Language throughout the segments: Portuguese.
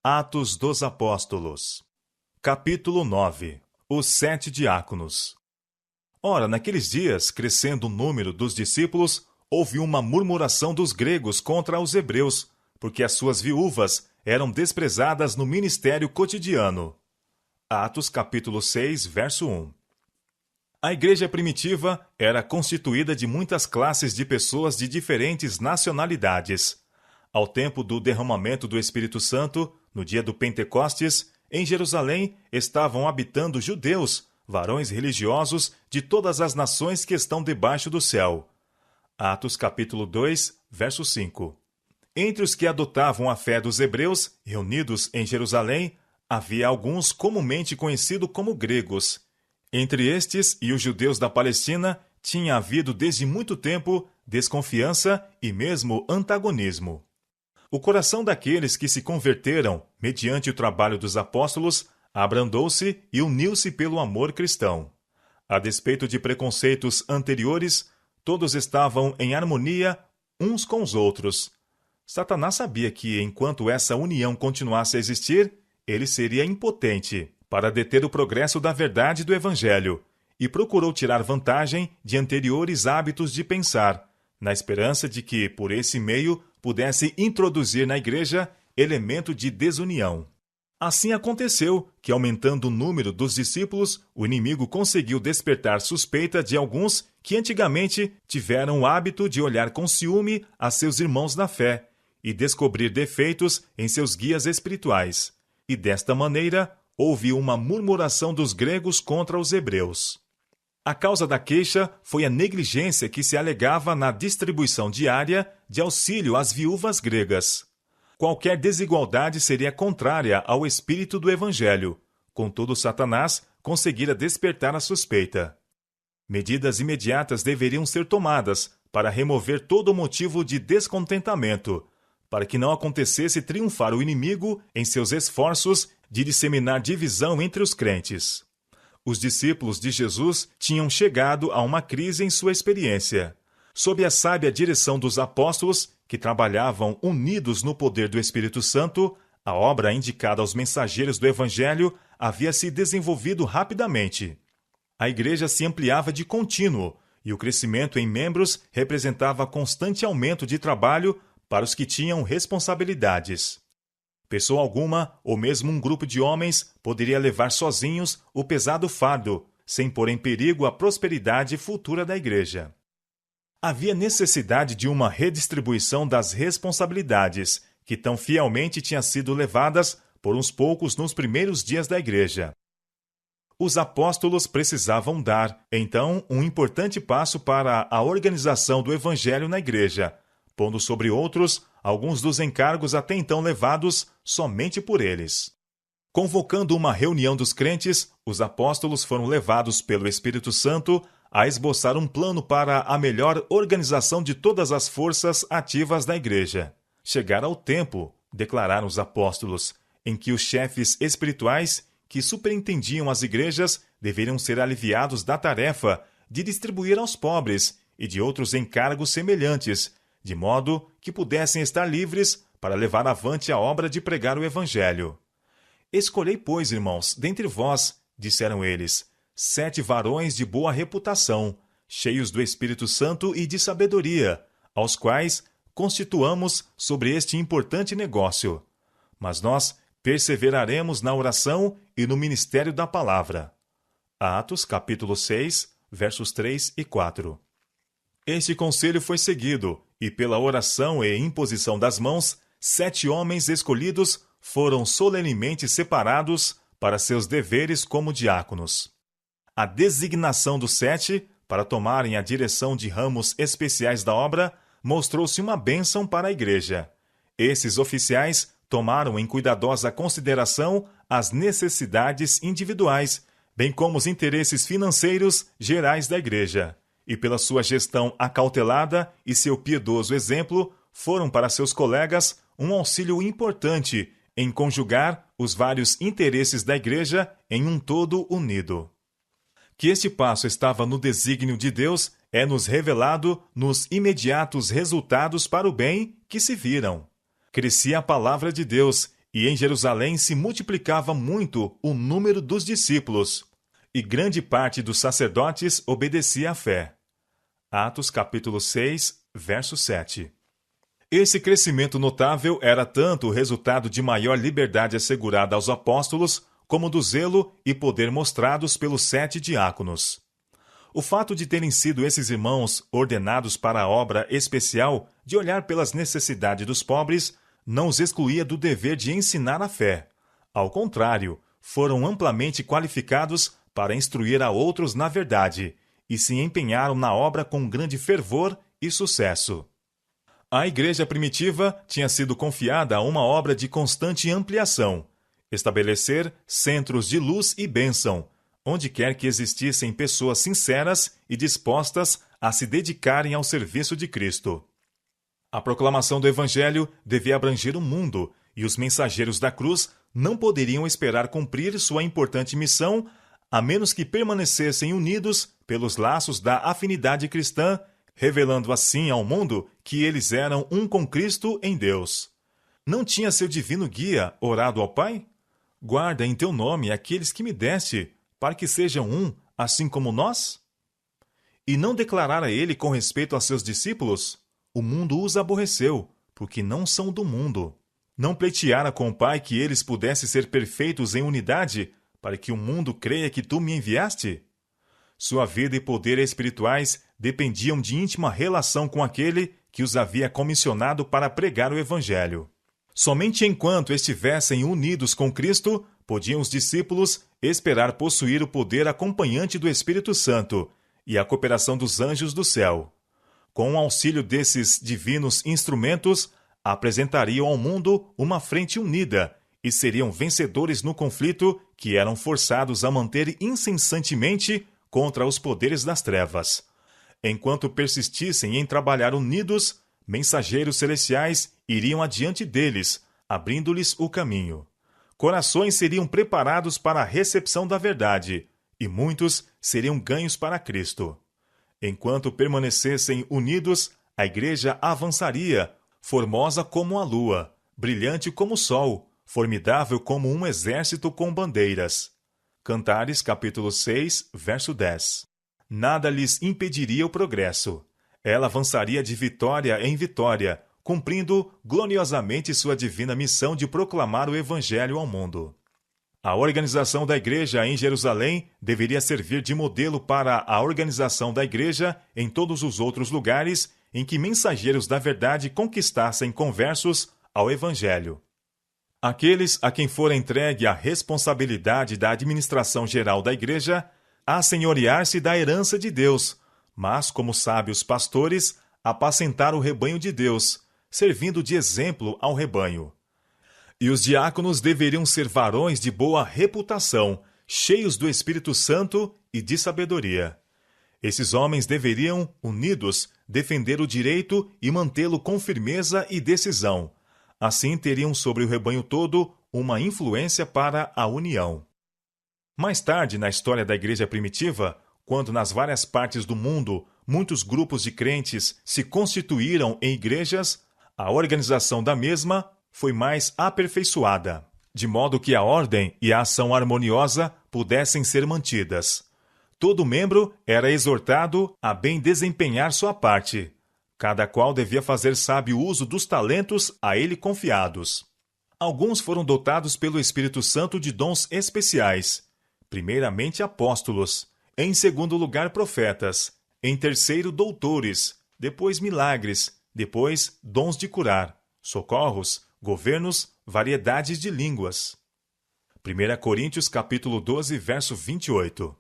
Atos dos Apóstolos. Capítulo 9. Os 7 diáconos. Ora, naqueles dias, crescendo o número dos discípulos, houve uma murmuração dos gregos contra os hebreus, porque as suas viúvas eram desprezadas no ministério cotidiano. Atos capítulo 6, verso 1. A igreja primitiva era constituída de muitas classes de pessoas de diferentes nacionalidades. Ao tempo do derramamento do Espírito Santo, no dia do Pentecostes, em Jerusalém estavam habitando judeus, varões religiosos de todas as nações que estão debaixo do céu. Atos capítulo 2, verso 5. Entre os que adotavam a fé dos hebreus, reunidos em Jerusalém, havia alguns comumente conhecidos como gregos. Entre estes e os judeus da Palestina, tinha havido desde muito tempo desconfiança e mesmo antagonismo. O coração daqueles que se converteram, mediante o trabalho dos apóstolos, abrandou-se e uniu-se pelo amor cristão. A despeito de preconceitos anteriores, todos estavam em harmonia uns com os outros. Satanás sabia que, enquanto essa união continuasse a existir, ele seria impotente para deter o progresso da verdade do Evangelho, e procurou tirar vantagem de anteriores hábitos de pensar, na esperança de que, por esse meio, pudesse introduzir na igreja elemento de desunião. Assim aconteceu que, aumentando o número dos discípulos, o inimigo conseguiu despertar suspeita de alguns que antigamente tiveram o hábito de olhar com ciúme a seus irmãos na fé e descobrir defeitos em seus guias espirituais. E desta maneira, houve uma murmuração dos gregos contra os hebreus. A causa da queixa foi a negligência que se alegava na distribuição diária de auxílio às viúvas gregas. Qualquer desigualdade seria contrária ao espírito do Evangelho. Contudo, Satanás conseguira despertar a suspeita. Medidas imediatas deveriam ser tomadas para remover todo motivo de descontentamento, para que não acontecesse triunfar o inimigo em seus esforços de disseminar divisão entre os crentes. Os discípulos de Jesus tinham chegado a uma crise em sua experiência. Sob a sábia direção dos apóstolos, que trabalhavam unidos no poder do Espírito Santo, a obra indicada aos mensageiros do Evangelho havia se desenvolvido rapidamente. A igreja se ampliava de contínuo, e o crescimento em membros representava constante aumento de trabalho para os que tinham responsabilidades. Pessoa alguma, ou mesmo um grupo de homens, poderia levar sozinhos o pesado fardo, sem pôr em perigo a prosperidade futura da igreja. Havia necessidade de uma redistribuição das responsabilidades, que tão fielmente tinham sido levadas por uns poucos nos primeiros dias da igreja. Os apóstolos precisavam dar, então, um importante passo para a organização do evangelho na igreja, pondo sobre outros alguns dos encargos até então levados somente por eles. Convocando uma reunião dos crentes, os apóstolos foram levados pelo Espírito Santo a esboçar um plano para a melhor organização de todas as forças ativas da igreja. Chegara o tempo, declararam os apóstolos, em que os chefes espirituais que superintendiam as igrejas deveriam ser aliviados da tarefa de distribuir aos pobres e de outros encargos semelhantes, de modo que pudessem estar livres para levar avante a obra de pregar o Evangelho. Escolhei, pois, irmãos, dentre vós, disseram eles, 7 varões de boa reputação, cheios do Espírito Santo e de sabedoria, aos quais constituamos sobre este importante negócio. Mas nós perseveraremos na oração e no ministério da palavra. Atos, capítulo 6, versos 3 e 4. Este conselho foi seguido, e pela oração e imposição das mãos, 7 homens escolhidos foram solenemente separados para seus deveres como diáconos. A designação dos 7 para tomarem a direção de ramos especiais da obra mostrou-se uma bênção para a igreja. Esses oficiais tomaram em cuidadosa consideração as necessidades individuais, bem como os interesses financeiros gerais da igreja, e pela sua gestão acautelada e seu piedoso exemplo, foram para seus colegas um auxílio importante em conjugar os vários interesses da igreja em um todo unido. Que este passo estava no desígnio de Deus é-nos revelado nos imediatos resultados para o bem que se viram. Crescia a palavra de Deus e em Jerusalém se multiplicava muito o número dos discípulos, e grande parte dos sacerdotes obedecia à fé. Atos capítulo 6, verso 7. Esse crescimento notável era tanto o resultado de maior liberdade assegurada aos apóstolos, como do zelo e poder mostrados pelos 7 diáconos. O fato de terem sido esses irmãos ordenados para a obra especial de olhar pelas necessidades dos pobres não os excluía do dever de ensinar a fé. Ao contrário, foram amplamente qualificados para instruir a outros na verdade, e se empenharam na obra com grande fervor e sucesso. A igreja primitiva tinha sido confiada a uma obra de constante ampliação, estabelecer centros de luz e bênção, onde quer que existissem pessoas sinceras e dispostas a se dedicarem ao serviço de Cristo. A proclamação do Evangelho devia abranger o mundo, e os mensageiros da cruz não poderiam esperar cumprir sua importante missão a menos que permanecessem unidos pelos laços da afinidade cristã, revelando assim ao mundo que eles eram um com Cristo em Deus. Não tinha seu divino guia orado ao Pai? Guarda em teu nome aqueles que me deste, para que sejam um, assim como nós? E não declarara ele com respeito a seus discípulos? O mundo os aborreceu, porque não são do mundo. Não pleiteara com o Pai que eles pudessem ser perfeitos em unidade, para que o mundo creia que tu me enviaste? Sua vida e poder espirituais dependiam de íntima relação com aquele que os havia comissionado para pregar o Evangelho. Somente enquanto estivessem unidos com Cristo, podiam os discípulos esperar possuir o poder acompanhante do Espírito Santo e a cooperação dos anjos do céu. Com o auxílio desses divinos instrumentos, apresentariam ao mundo uma frente unida e seriam vencedores no conflito que eram forçados a manter incessantemente contra os poderes das trevas. Enquanto persistissem em trabalhar unidos, mensageiros celestiais iriam adiante deles, abrindo-lhes o caminho. Corações seriam preparados para a recepção da verdade, e muitos seriam ganhos para Cristo. Enquanto permanecessem unidos, a igreja avançaria, formosa como a lua, brilhante como o sol, formidável como um exército com bandeiras. Cantares, capítulo 6, verso 10. Nada lhes impediria o progresso. Ela avançaria de vitória em vitória, cumprindo gloriosamente sua divina missão de proclamar o Evangelho ao mundo. A organização da igreja em Jerusalém deveria servir de modelo para a organização da igreja em todos os outros lugares em que mensageiros da verdade conquistassem conversos ao Evangelho. Aqueles a quem for entregue a responsabilidade da administração geral da igreja, assenhorear-se da herança de Deus, mas, como sábios pastores, apacentar o rebanho de Deus, servindo de exemplo ao rebanho. E os diáconos deveriam ser varões de boa reputação, cheios do Espírito Santo e de sabedoria. Esses homens deveriam, unidos, defender o direito e mantê-lo com firmeza e decisão. Assim teriam sobre o rebanho todo uma influência para a união. Mais tarde, na história da igreja primitiva, quando nas várias partes do mundo muitos grupos de crentes se constituíram em igrejas, a organização da mesma foi mais aperfeiçoada, de modo que a ordem e a ação harmoniosa pudessem ser mantidas. Todo membro era exortado a bem desempenhar sua parte. Cada qual devia fazer sábio uso dos talentos a ele confiados. Alguns foram dotados pelo Espírito Santo de dons especiais. Primeiramente, apóstolos. Em segundo lugar, profetas. Em terceiro, doutores. Depois, milagres. Depois, dons de curar. Socorros, governos, variedades de línguas. 1 Coríntios capítulo 12, verso 28.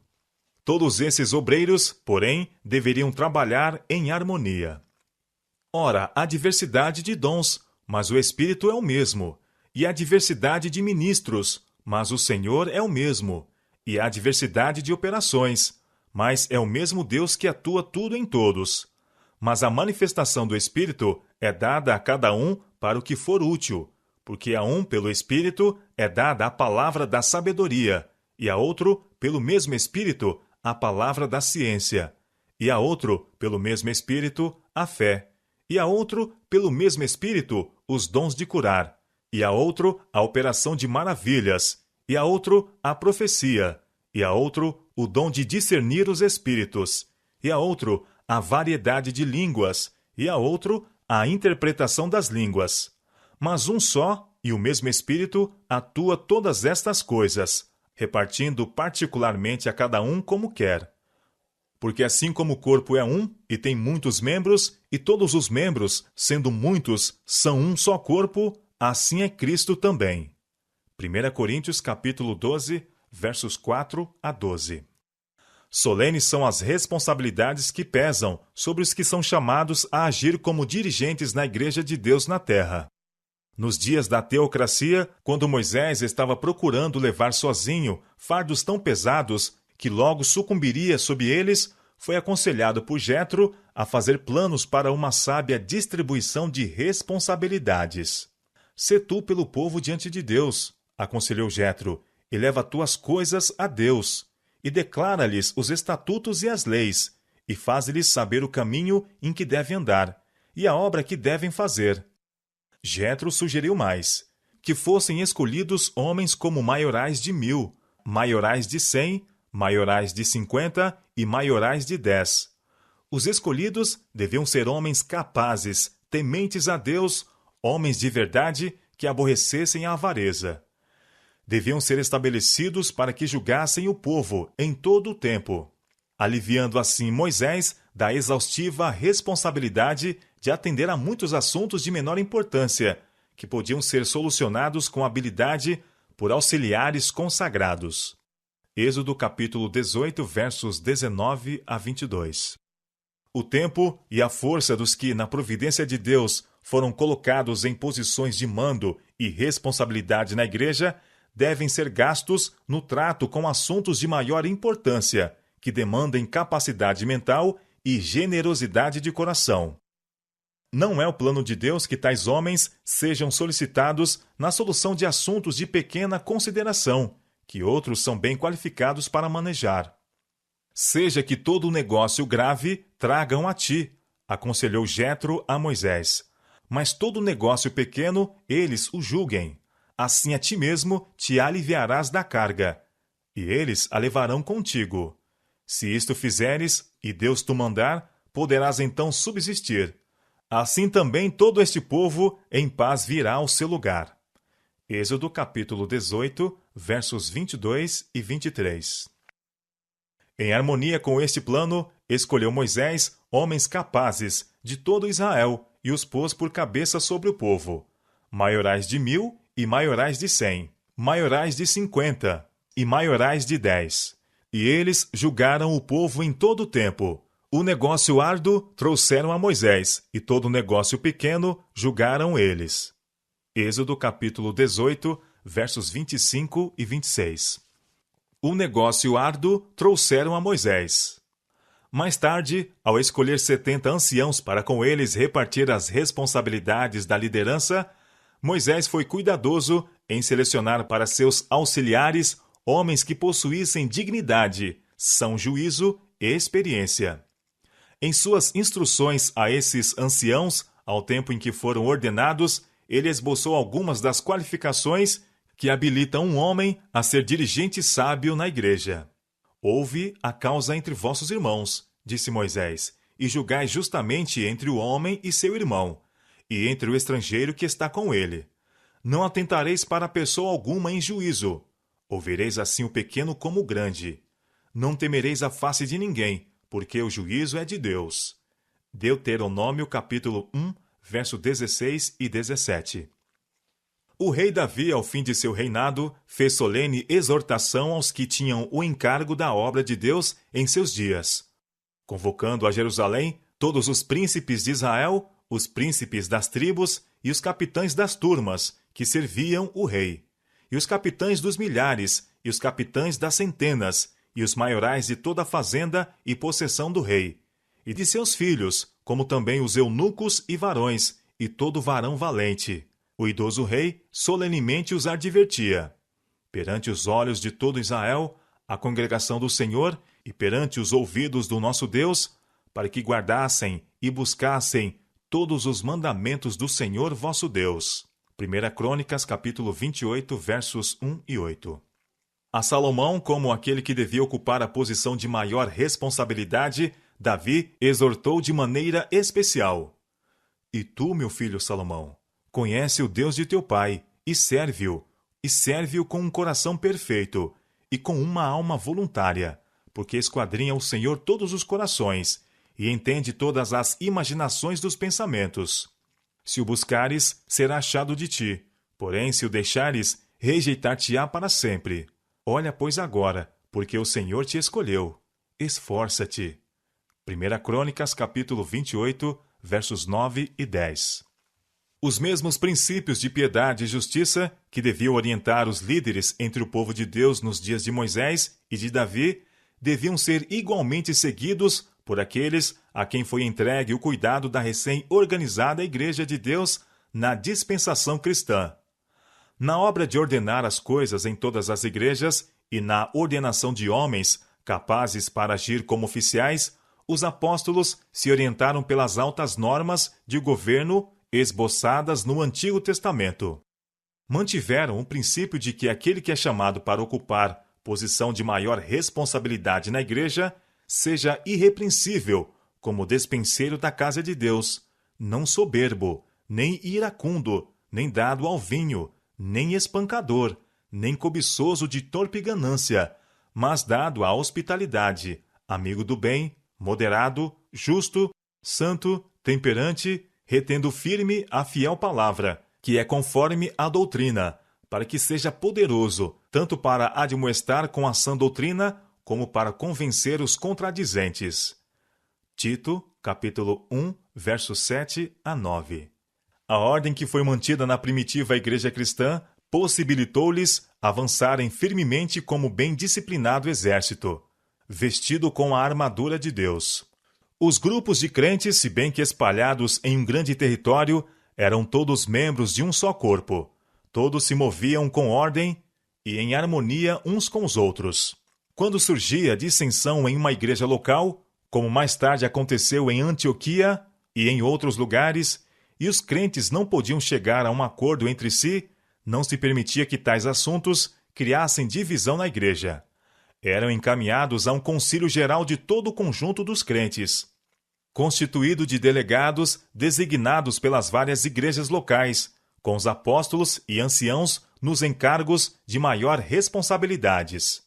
Todos esses obreiros, porém, deveriam trabalhar em harmonia. Ora, há diversidade de dons, mas o Espírito é o mesmo. E há diversidade de ministros, mas o Senhor é o mesmo. E há diversidade de operações, mas é o mesmo Deus que atua tudo em todos. Mas a manifestação do Espírito é dada a cada um para o que for útil, porque a um, pelo Espírito, é dada a palavra da sabedoria, e a outro, pelo mesmo Espírito, a palavra da ciência, e a outro, pelo mesmo Espírito, a fé, e a outro, pelo mesmo Espírito, os dons de curar, e a outro a operação de maravilhas, e a outro a profecia, e a outro o dom de discernir os espíritos, e a outro a variedade de línguas, e a outro a interpretação das línguas. Mas um só e o mesmo Espírito atua todas estas coisas, repartindo particularmente a cada um como quer. Porque assim como o corpo é um e tem muitos membros, e todos os membros, sendo muitos, são um só corpo, assim é Cristo também. 1 Coríntios capítulo 12, versos 4 a 12. Solenes são as responsabilidades que pesam sobre os que são chamados a agir como dirigentes na Igreja de Deus na Terra. Nos dias da teocracia, quando Moisés estava procurando levar sozinho fardos tão pesados que logo sucumbiria sob eles, foi aconselhado por Jetro a fazer planos para uma sábia distribuição de responsabilidades. Sê tu pelo povo diante de Deus, aconselhou Jetro, e leva tuas coisas a Deus, e declara-lhes os estatutos e as leis, e faz-lhes saber o caminho em que devem andar, e a obra que devem fazer. Jetro sugeriu mais, que fossem escolhidos homens como maiorais de 1.000, maiorais de 100, maiorais de 50 e maiorais de 10. Os escolhidos deviam ser homens capazes, tementes a Deus, homens de verdade que aborrecessem a avareza. Deviam ser estabelecidos para que julgassem o povo em todo o tempo, aliviando assim Moisés da exaustiva responsabilidade de atender a muitos assuntos de menor importância, que podiam ser solucionados com habilidade por auxiliares consagrados. Êxodo capítulo 18, versos 19 a 22. O tempo e a força dos que, na providência de Deus, foram colocados em posições de mando e responsabilidade na Igreja, devem ser gastos no trato com assuntos de maior importância, que demandem capacidade mental e generosidade de coração. Não é o plano de Deus que tais homens sejam solicitados na solução de assuntos de pequena consideração, que outros são bem qualificados para manejar. Seja que todo o negócio grave tragam a ti, aconselhou Jetro a Moisés. Mas todo negócio pequeno eles o julguem. Assim a ti mesmo te aliviarás da carga, e eles a levarão contigo. Se isto fizeres, e Deus te mandar, poderás então subsistir. Assim também todo este povo em paz virá ao seu lugar. Êxodo capítulo 18, versos 22 e 23. Em harmonia com este plano, escolheu Moisés homens capazes de todo Israel e os pôs por cabeça sobre o povo, maiorais de 1.000 e maiorais de 100, maiorais de 50 e maiorais de 10. E eles julgaram o povo em todo o tempo. O negócio árduo trouxeram a Moisés, e todo negócio pequeno julgaram eles. Êxodo capítulo 18, versos 25 e 26. O negócio árduo trouxeram a Moisés. Mais tarde, ao escolher 70 anciãos para com eles repartir as responsabilidades da liderança, Moisés foi cuidadoso em selecionar para seus auxiliares homens que possuíssem dignidade, são juízo e experiência. Em suas instruções a esses anciãos, ao tempo em que foram ordenados, ele esboçou algumas das qualificações que habilitam um homem a ser dirigente sábio na igreja. Ouve a causa entre vossos irmãos, disse Moisés, e julgai justamente entre o homem e seu irmão, e entre o estrangeiro que está com ele. Não atentareis para pessoa alguma em juízo. Ouvireis assim o pequeno como o grande. Não temereis a face de ninguém, porque o juízo é de Deus. Deuteronômio capítulo 1, verso 16 e 17. O rei Davi, ao fim de seu reinado, fez solene exortação aos que tinham o encargo da obra de Deus em seus dias, convocando a Jerusalém todos os príncipes de Israel, os príncipes das tribos e os capitães das turmas que serviam o rei, e os capitães dos milhares, e os capitães das centenas, e os maiorais de toda a fazenda e possessão do rei, e de seus filhos, como também os eunucos e varões, e todo varão valente. O idoso rei solenemente os advertia. Perante os olhos de todo Israel, a congregação do Senhor, e perante os ouvidos do nosso Deus, para que guardassem e buscassem todos os mandamentos do Senhor vosso Deus. 1 Crônicas, capítulo 28, versos 1 e 8. A Salomão, como aquele que devia ocupar a posição de maior responsabilidade, Davi exortou de maneira especial: E tu, meu filho Salomão, conhece o Deus de teu pai, e serve-o com um coração perfeito, e com uma alma voluntária, porque esquadrinha o Senhor todos os corações, e entende todas as imaginações dos pensamentos. Se o buscares, será achado de ti, porém, se o deixares, rejeitar-te-á para sempre. Olha, pois, agora, porque o Senhor te escolheu. Esforça-te. 1 Crônicas, capítulo 28, versos 9 e 10. Os mesmos princípios de piedade e justiça que deviam orientar os líderes entre o povo de Deus nos dias de Moisés e de Davi deviam ser igualmente seguidos por aqueles a quem foi entregue o cuidado da recém-organizada Igreja de Deus na dispensação cristã. Na obra de ordenar as coisas em todas as igrejas e na ordenação de homens capazes para agir como oficiais, os apóstolos se orientaram pelas altas normas de governo esboçadas no Antigo Testamento. Mantiveram o princípio de que aquele que é chamado para ocupar posição de maior responsabilidade na igreja seja irrepreensível como despenseiro da casa de Deus, não soberbo, nem iracundo, nem dado ao vinho, nem espancador, nem cobiçoso de torpe ganância, mas dado à hospitalidade, amigo do bem, moderado, justo, santo, temperante, retendo firme a fiel palavra, que é conforme a doutrina, para que seja poderoso, tanto para admoestar com a sã doutrina, como para convencer os contradizentes. Tito, capítulo 1, versos 7 a 9. A ordem que foi mantida na primitiva igreja cristã possibilitou-lhes avançarem firmemente como bem disciplinado exército, vestido com a armadura de Deus. Os grupos de crentes, se bem que espalhados em um grande território, eram todos membros de um só corpo. Todos se moviam com ordem e em harmonia uns com os outros. Quando surgia dissensão em uma igreja local, como mais tarde aconteceu em Antioquia e em outros lugares, e os crentes não podiam chegar a um acordo entre si, não se permitia que tais assuntos criassem divisão na igreja. Eram encaminhados a um concílio geral de todo o conjunto dos crentes, constituído de delegados designados pelas várias igrejas locais, com os apóstolos e anciãos nos encargos de maior responsabilidades.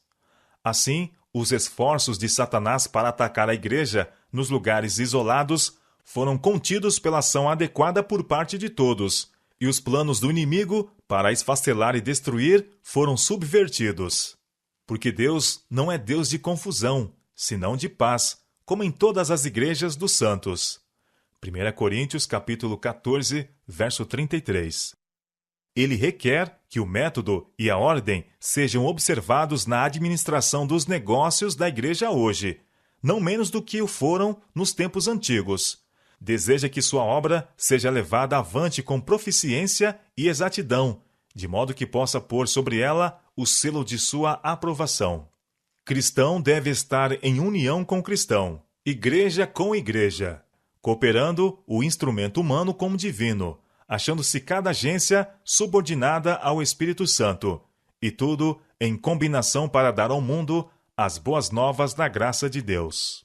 Assim, os esforços de Satanás para atacar a igreja nos lugares isolados foram contidos pela ação adequada por parte de todos, e os planos do inimigo para esfacelar e destruir foram subvertidos. Porque Deus não é Deus de confusão, senão de paz, como em todas as igrejas dos santos. 1 Coríntios, capítulo 14, verso 33. Ele requer que o método e a ordem sejam observados na administração dos negócios da igreja hoje, não menos do que o foram nos tempos antigos. Deseja que sua obra seja levada avante com proficiência e exatidão, de modo que possa pôr sobre ela o selo de sua aprovação. Cristão deve estar em união com cristão, igreja com igreja, cooperando o instrumento humano com o divino, achando-se cada agência subordinada ao Espírito Santo, e tudo em combinação para dar ao mundo as boas novas da graça de Deus.